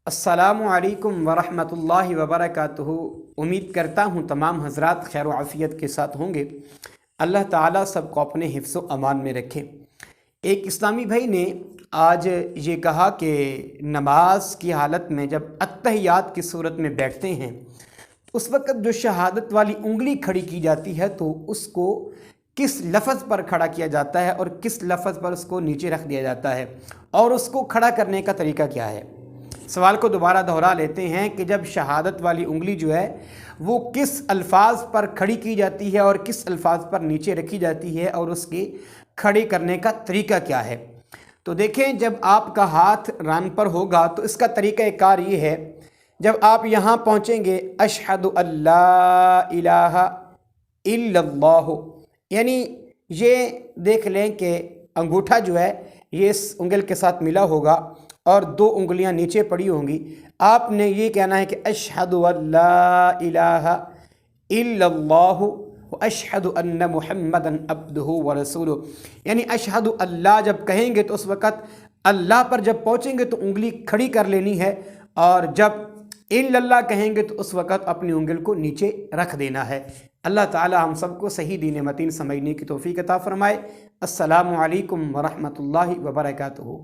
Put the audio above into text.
السلام علیکم ورحمۃ اللہ وبرکاتہ۔ امید کرتا ہوں تمام حضرات خیر و عافیت کے ساتھ ہوں گے۔ اللہ تعالیٰ سب کو اپنے حفظ و امان میں رکھے۔ ایک اسلامی بھائی نے آج یہ کہا کہ نماز کی حالت میں جب اتحیات کی صورت میں بیٹھتے ہیں اس وقت جو شہادت والی انگلی کھڑی کی جاتی ہے تو اس کو کس لفظ پر کھڑا کیا جاتا ہے اور کس لفظ پر اس کو نیچے رکھ دیا جاتا ہے اور اس کو کھڑا کرنے کا طریقہ کیا ہے۔ سوال کو دوبارہ دہرا لیتے ہیں کہ جب شہادت والی انگلی جو ہے وہ کس الفاظ پر کھڑی کی جاتی ہے اور کس الفاظ پر نیچے رکھی جاتی ہے اور اس کے کھڑی کرنے کا طریقہ کیا ہے۔ تو دیکھیں، جب آپ کا ہاتھ ران پر ہوگا تو اس کا طریقہ کار یہ ہے، جب آپ یہاں پہنچیں گے اشہد اللہ الہ الا اللہ، یعنی یہ دیکھ لیں کہ انگوٹھا جو ہے یہ اس انگل کے ساتھ ملا ہوگا اور دو انگلیاں نیچے پڑی ہوں گی۔ آپ نے یہ کہنا ہے کہ اشہد اللہ الہ الا اللہ واشہد ان محمدًا عبدہ ورسولہ، یعنی اشہد اللہ جب کہیں گے تو اس وقت اللہ پر جب پہنچیں گے تو انگلی کھڑی کر لینی ہے، اور جب الا اللہ کہیں گے تو اس وقت اپنی انگل کو نیچے رکھ دینا ہے۔ اللہ تعالی ہم سب کو صحیح دین متین سمجھنے کی توفیق عطا فرمائے۔ السلام علیکم ورحمۃ اللہ وبرکاتہ۔